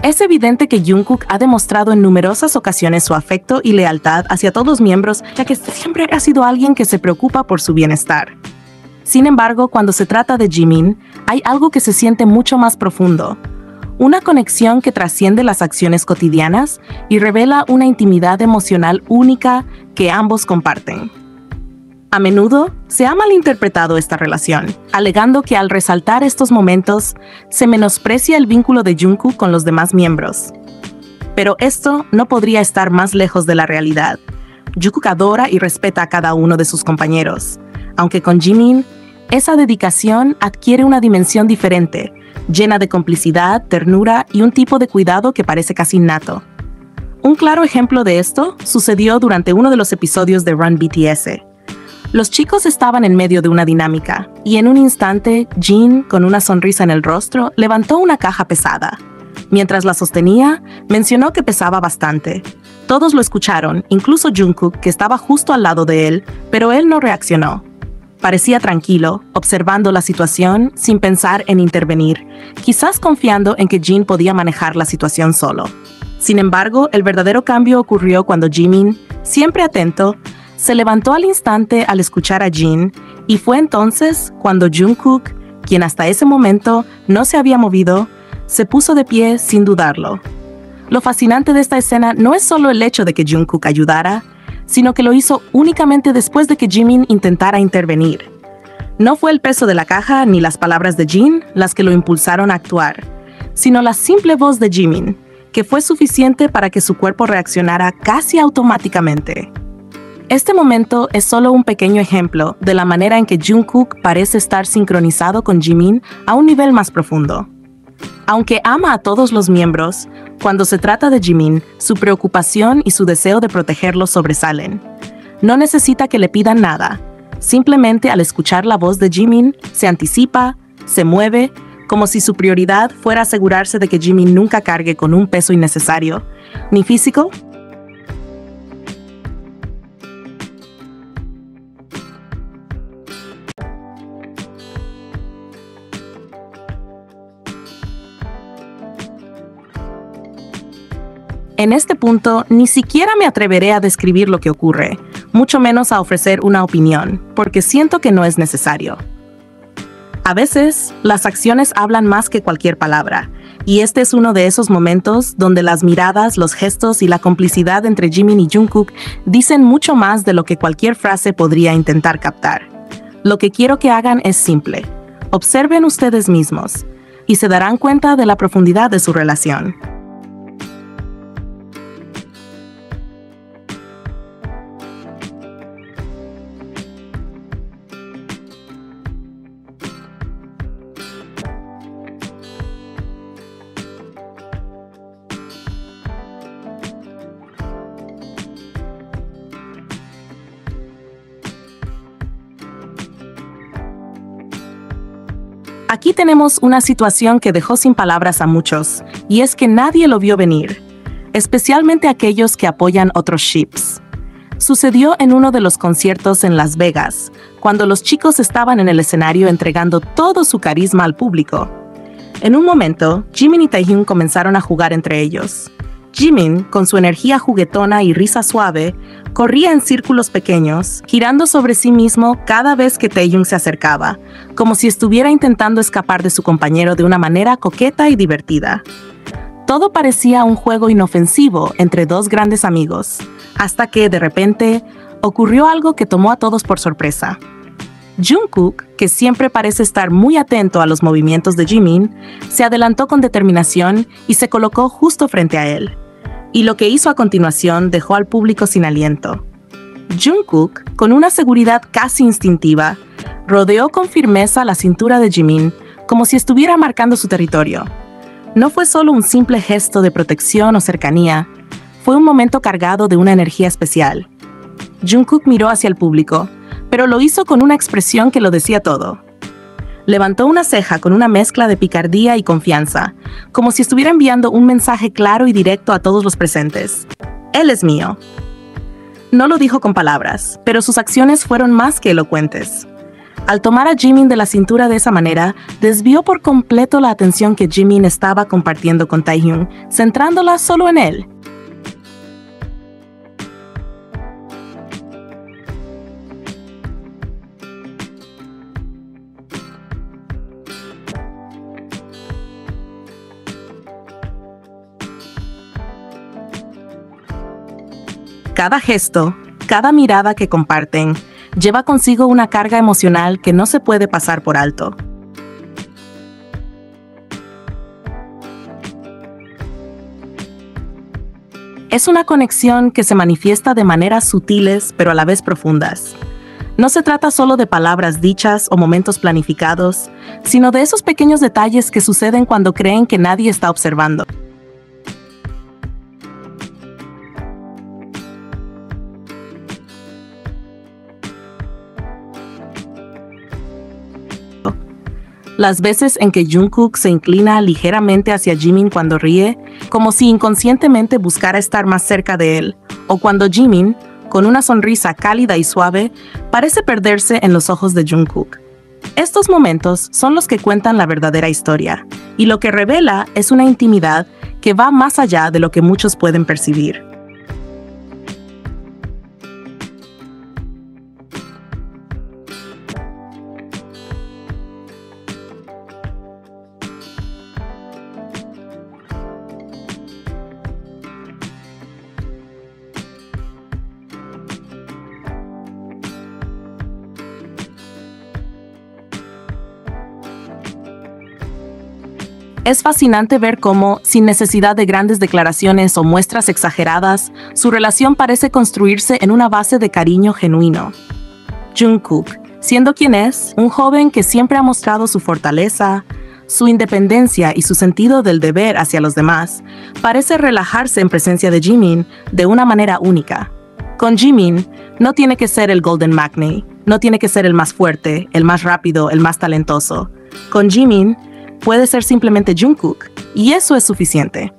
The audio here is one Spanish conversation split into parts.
Es evidente que Jungkook ha demostrado en numerosas ocasiones su afecto y lealtad hacia todos los miembros, ya que siempre ha sido alguien que se preocupa por su bienestar. Sin embargo, cuando se trata de Jimin, hay algo que se siente mucho más profundo. Una conexión que trasciende las acciones cotidianas y revela una intimidad emocional única que ambos comparten. A menudo se ha malinterpretado esta relación, alegando que al resaltar estos momentos se menosprecia el vínculo de Jungkook con los demás miembros. Pero esto no podría estar más lejos de la realidad. Jungkook adora y respeta a cada uno de sus compañeros, aunque con Jimin, esa dedicación adquiere una dimensión diferente, llena de complicidad, ternura y un tipo de cuidado que parece casi innato. Un claro ejemplo de esto sucedió durante uno de los episodios de Run BTS. Los chicos estaban en medio de una dinámica, y en un instante, Jin, con una sonrisa en el rostro, levantó una caja pesada. Mientras la sostenía, mencionó que pesaba bastante. Todos lo escucharon, incluso Jungkook, que estaba justo al lado de él, pero él no reaccionó. Parecía tranquilo, observando la situación sin pensar en intervenir, quizás confiando en que Jin podía manejar la situación solo. Sin embargo, el verdadero cambio ocurrió cuando Jimin, siempre atento, se levantó al instante al escuchar a Jin, y fue entonces cuando Jungkook, quien hasta ese momento no se había movido, se puso de pie sin dudarlo. Lo fascinante de esta escena no es solo el hecho de que Jungkook ayudara, sino que lo hizo únicamente después de que Jimin intentara intervenir. No fue el peso de la caja ni las palabras de Jin las que lo impulsaron a actuar, sino la simple voz de Jimin, que fue suficiente para que su cuerpo reaccionara casi automáticamente. Este momento es solo un pequeño ejemplo de la manera en que Jungkook parece estar sincronizado con Jimin a un nivel más profundo. Aunque ama a todos los miembros, cuando se trata de Jimin, su preocupación y su deseo de protegerlo sobresalen. No necesita que le pidan nada. Simplemente al escuchar la voz de Jimin, se anticipa, se mueve, como si su prioridad fuera asegurarse de que Jimin nunca cargue con un peso innecesario, ni físico. En este punto, ni siquiera me atreveré a describir lo que ocurre, mucho menos a ofrecer una opinión, porque siento que no es necesario. A veces, las acciones hablan más que cualquier palabra, y este es uno de esos momentos donde las miradas, los gestos y la complicidad entre Jimin y Jungkook dicen mucho más de lo que cualquier frase podría intentar captar. Lo que quiero que hagan es simple. Observen ustedes mismos, y se darán cuenta de la profundidad de su relación. Aquí tenemos una situación que dejó sin palabras a muchos, y es que nadie lo vio venir, especialmente aquellos que apoyan otros ships. Sucedió en uno de los conciertos en Las Vegas, cuando los chicos estaban en el escenario entregando todo su carisma al público. En un momento, Jimin y Taehyung comenzaron a jugar entre ellos. Jimin, con su energía juguetona y risa suave, corría en círculos pequeños, girando sobre sí mismo cada vez que Taehyung se acercaba, como si estuviera intentando escapar de su compañero de una manera coqueta y divertida. Todo parecía un juego inofensivo entre dos grandes amigos, hasta que, de repente, ocurrió algo que tomó a todos por sorpresa. Jungkook, que siempre parece estar muy atento a los movimientos de Jimin, se adelantó con determinación y se colocó justo frente a él. Y lo que hizo a continuación dejó al público sin aliento. Jungkook, con una seguridad casi instintiva, rodeó con firmeza la cintura de Jimin, como si estuviera marcando su territorio. No fue solo un simple gesto de protección o cercanía, fue un momento cargado de una energía especial. Jungkook miró hacia el público, pero lo hizo con una expresión que lo decía todo. Levantó una ceja con una mezcla de picardía y confianza, como si estuviera enviando un mensaje claro y directo a todos los presentes. Él es mío. No lo dijo con palabras, pero sus acciones fueron más que elocuentes. Al tomar a Jimin de la cintura de esa manera, desvió por completo la atención que Jimin estaba compartiendo con Taehyung, centrándola solo en él. Cada gesto, cada mirada que comparten, lleva consigo una carga emocional que no se puede pasar por alto. Es una conexión que se manifiesta de maneras sutiles pero a la vez profundas. No se trata solo de palabras dichas o momentos planificados, sino de esos pequeños detalles que suceden cuando creen que nadie está observando. Las veces en que Jungkook se inclina ligeramente hacia Jimin cuando ríe, como si inconscientemente buscara estar más cerca de él, o cuando Jimin, con una sonrisa cálida y suave, parece perderse en los ojos de Jungkook. Estos momentos son los que cuentan la verdadera historia, y lo que revela es una intimidad que va más allá de lo que muchos pueden percibir. Es fascinante ver cómo, sin necesidad de grandes declaraciones o muestras exageradas, su relación parece construirse en una base de cariño genuino. Jungkook, siendo quien es, un joven que siempre ha mostrado su fortaleza, su independencia y su sentido del deber hacia los demás, parece relajarse en presencia de Jimin de una manera única. Con Jimin, no tiene que ser el Golden Magne, no tiene que ser el más fuerte, el más rápido, el más talentoso. Con Jimin, puede ser simplemente Jungkook, y eso es suficiente.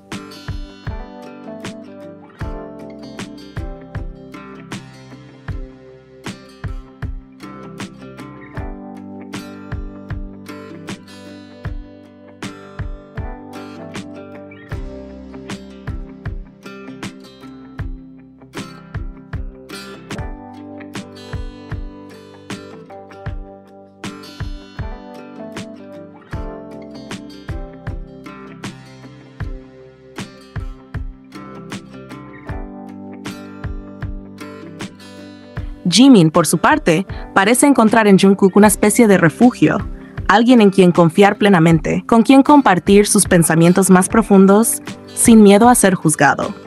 Jimin, por su parte, parece encontrar en Jungkook una especie de refugio, alguien en quien confiar plenamente, con quien compartir sus pensamientos más profundos sin miedo a ser juzgado.